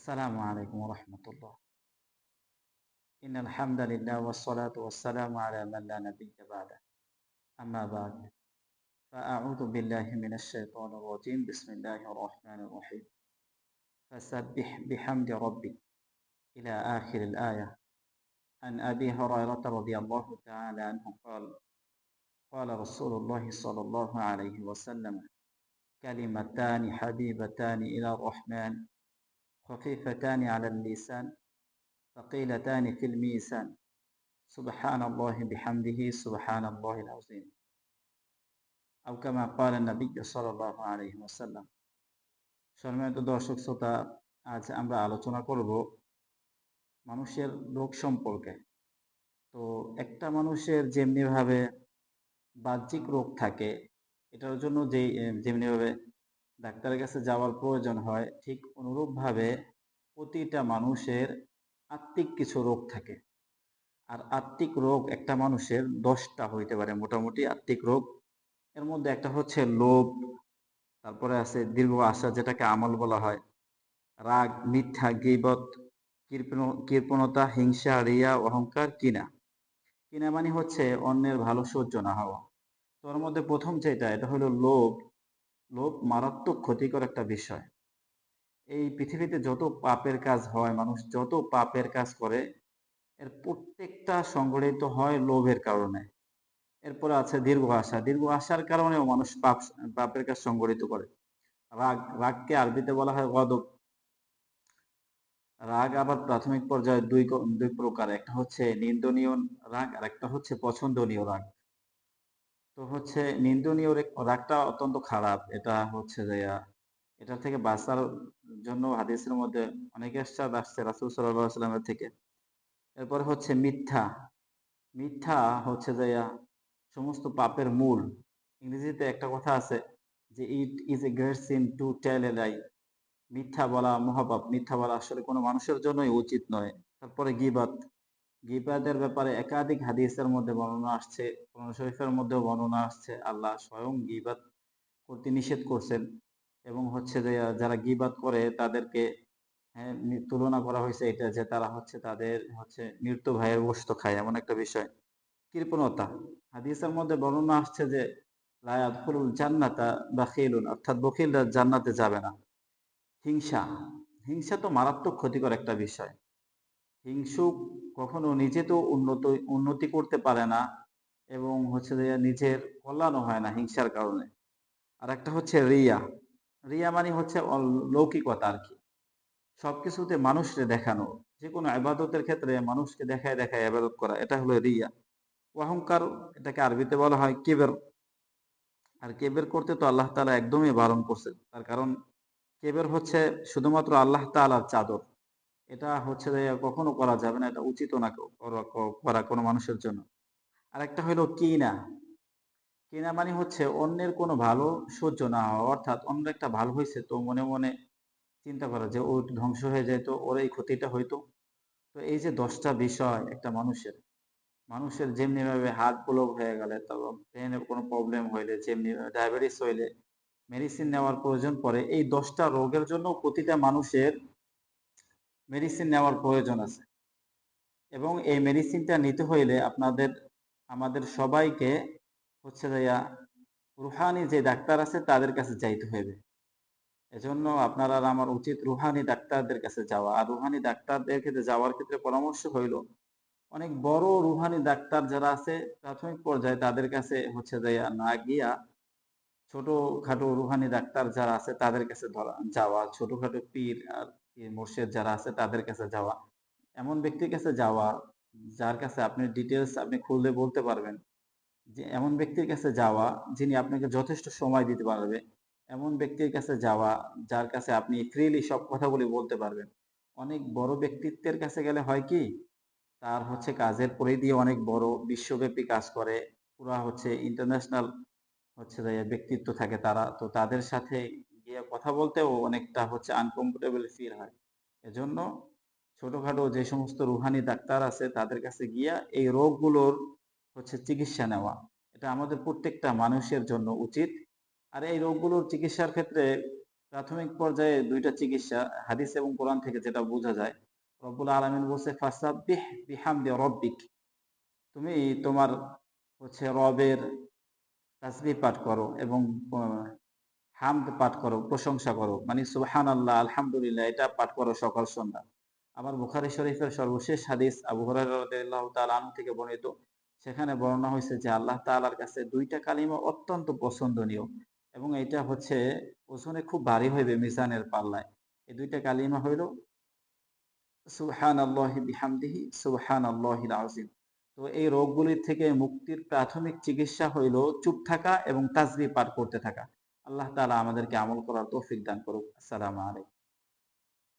السلام عليكم ورحمة الله. إن الحمد لله والصلاة والسلام على من لا نبي بعده. أما بعد فأعوذ بالله من الشيطان الرجيم. بسم الله الرحمن الرحيم. فسبح بحمد ربك إلى آخر الآية. عن أبي هريرة رضي الله تعالى عنه قال قال رسول الله صلى الله عليه وسلم: كلمتان حبيبتان إلى الرحمن خفيفتان على اللسان ثقيلتان في الميزان سبحان الله بحمده سبحان الله العظيم أو كما قال النبي صلى الله عليه وسلم. সম্মানিত দর্শক শ্রোতা, আজ আমরা আলোচনা করব মানুষের রোগ সম্পর্কে। তো একটা মানুষের যেমনিভাবে বাহ্যিক রোগ থাকে, এটার জন্য যেমনিভাবে ডাক্তারের কাছে যাওয়ার প্রয়োজন হয়, ঠিক অনুরূপভাবে প্রতিটা মানুষের আত্মিক কিছু রোগ থাকে। আর আত্মিক রোগ একটা মানুষের 10টা হইতে পারে মোটামুটি আত্মিক রোগ। এর মধ্যে একটা হচ্ছে লোভ, তারপরে আছে দীর্ঘ আশা যেটাকে আমল বলা হয়, রাগ, মিথ্যা, গীবত, কৃপণতা, হিংসা, রিয়া, অহংকার, কিনা। কিনা মানে হচ্ছে অন্যের ভালো সহ্য না হওয়া। তোর মধ্যে প্রথম যেটা, এটা হলো লোভ। লোভ মারাত্মক ক্ষতিকর একটা বিষয়। এই পৃথিবীতে যত পাপের কাজ হয়, মানুষ যত পাপের কাজ করে, এর প্রত্যেকটা সংগঠিত হয় লোভের কারণে। এরপরে আছে দীর্ঘ আশা। দীর্ঘ আশার কারণেও মানুষ পাপের কাজ সংগঠিত করে। রাগ, রাগকে আরবিতে বলা হয় গদব। রাগ আবার প্রাথমিক পর্যায়ে দুই প্রকার, একটা হচ্ছে নিন্দনীয় রাগ আর একটা হচ্ছে পছন্দনীয় রাগ। তো হচ্ছে নিন্দনীয় রাগটা অত্যন্ত খারাপ। এটা হচ্ছে যে এটা থেকে বাঁচার জন্য হাদিসের মধ্যে অনেক ইরশাদ আসছে রাসূল সাল্লাল্লাহু আলাইহি ওয়াসাল্লামের থেকে। এরপরে হচ্ছে মিথ্যা। মিথ্যা হচ্ছে যে সমস্ত পাপের মূল। ইংরেজিতে একটা কথা আছে যে it is a great sin to tell a lie. মিথ্যা বলা মহাপাপ। মিথ্যা বলা আসলে কোনো মানুষের জন্যই উচিত নয়। তারপরে গীবত। গীবতের ব্যাপারে একাধিক হাদিসের মধ্যে বর্ণনা আসছে, কোরআন শরীফের মধ্যেও বর্ণনা আসছে। আল্লাহ স্বয়ং গীবত করতে নিষেধ করছেন, এবং হচ্ছে যে যারা গীবত করে তাদেরকে তুলনা করা হয়েছে এটা যে তারা হচ্ছে তাদের হচ্ছে মৃত্যু ভাইয়ের গোশত খায়, এমন একটা বিষয়। কৃপণতা। হাদিসের মধ্যে বর্ণনা আসছে যে লা ইয়াদখুলুল জান্নাতা বাখিলুন, অর্থাৎ বখিলরা জান্নাতে যাবে না। হিংসা। হিংসা তো মারাত্মক ক্ষতিকর একটা বিষয়। হিংসুক কখনো নিজে তো উন্নতি করতে পারে না, এবং হচ্ছে যে নিজের কল্যাণও হয় না হিংসার কারণে। আর একটা হচ্ছে রিয়া। রিয়া মানে হচ্ছে লৌকিকতা আর কি। সবকিছুতে মানুষকে দেখানো, যে কোনো ইবাদতের ক্ষেত্রে মানুষকে দেখায় দেখায় ইবাদত করা, এটা হলো রিয়া। অহংকার, এটাকে আরবিতে বলা হয় কিবর। আর কেবের করতে তো আল্লাহ তাআলা একদমই বারণ করছেন। তার কারণ কেবের হচ্ছে শুধুমাত্র আল্লাহ তাআলার চাদর। এটা হচ্ছে যে কখনো করা যাবে না, এটা উচিত না করা কোনো মানুষের জন্য। আর একটা হলো কিনা। কিনা মানে হচ্ছে অন্যের কোনো ভালো সহ্য না হওয়া, অর্থাৎ অন্য একটা ভালো হয়েছে তো মনে মনে চিন্তা করা যে ও ধ্বংস হয়ে যায় তো ওর এই ক্ষতিটা হইতো। তো এই যে 10টা বিষয় একটা মানুষের, যেমনি ভাবে হার্ট ব্লক হয়ে গেলে, তারপর ব্রেনে কোনো প্রবলেম হইলে, যেমনি ডায়াবেটিস হইলে মেডিসিন নেওয়ার প্রয়োজন পড়ে, এই 10টা রোগের জন্য প্রতিটা মানুষের মেডিসিন নেওয়ার প্রয়োজন আছে। এবং এই মেডিসিনটা নিতে হইলে আমাদের সবাইকে হচ্ছে যাইয়া রুহানি যে ডাক্তার আছে তাদের কাছে যাইতে হবে। এজন্য আপনার আর আমার উচিত রুহানি ডাক্তারদের কাছে যাওয়া। আর রুহানি ডাক্তারদের ক্ষেত্রে যাওয়ার ক্ষেত্রে পরামর্শ হইল, অনেক বড় রুহানি ডাক্তার যারা আছে প্রাথমিক পর্যায়ে তাদের কাছে হচ্ছে যাইয়া না গিয়া ছোটখাটো রুহানি ডাক্তার যারা আছে তাদের কাছে যাওয়া, ছোটখাটো পীর আর কি মুর্শিদ যারা আছে তাদের কাছে যাওয়া, এমন ব্যক্তির কাছে যাওয়া যার কাছে আপনি ডিটেলস আপনি খুলে বলতে পারবেন, যে এমন ব্যক্তির কাছে যাওয়া যিনি আপনাকে যথেষ্ট সময় দিতে পারবে, এমন ব্যক্তির কাছে যাওয়া যার কাছে আপনি ফ্রিলি সব কথাগুলি বলতে পারবেন। অনেক বড় ব্যক্তিত্বের কাছে গেলে হয় কি, তার হচ্ছে কাজের পরিধি অনেক বড়, বিশ্বব্যাপী কাজ করে, পুরা হচ্ছে ইন্টারন্যাশনাল হচ্ছে যে ব্যক্তিত্ব থাকে তারা, তো তাদের সাথে গিয়ে কথা বলতেও অনেকটা হচ্ছে আনকমফোর্টেবল ফিল হয়। এজন্য ছোটখাটো যে সমস্ত রুহানি ডাক্তার আছে তাদের কাছে গিয়া এই রোগগুলোর হচ্ছে চিকিৎসা নেওয়া, এটা আমাদের প্রত্যেকটা মানুষের জন্য উচিত। আর এই রোগগুলোর চিকিৎসার ক্ষেত্রে প্রাথমিক পর্যায়ে দুইটা চিকিৎসা হাদিস এবং কোরআন থেকে যেটা বোঝা যায়, রব্বুল আলামিন বলছে ফাসাব্বিহ বিহামদি রব্বিক, তুমি তোমার রবের তাসবিহ পাঠ করো এবং হামদ পাঠ করো, প্রশংসা করো, মানে সুবহানাল্লাহ, আলহামদুলিল্লাহ, এটা পাঠ করো সকাল সন্ধ্যা। আবার বুখারী শরীফের সর্বশেষ হাদিস আবু হুরায়রা রাদিয়াল্লাহু তাআলা আনহু থেকে বর্ণিত, সেখানে বর্ণনা হয়েছে যে আল্লাহ তাআলার কাছে দুইটা কালিমা অত্যন্ত পছন্দনীয় এবং এটা ওজনে খুব ভারী হইবে মিজানের পাল্লায়। এই দুইটা কালিমা হইল সুবহানাল্লাহি বিহামদিহি সুবহানাল্লাহিল আযীম। তো এই রোগগুলির থেকে মুক্তির প্রাথমিক চিকিৎসা হইল চুপ থাকা এবং তাসবিহ পাঠ করতে থাকা। আল্লাহ তাআলা আমাদেরকে আমল করার তৌফিক দান করুক। আসসালামু আলাইকুম।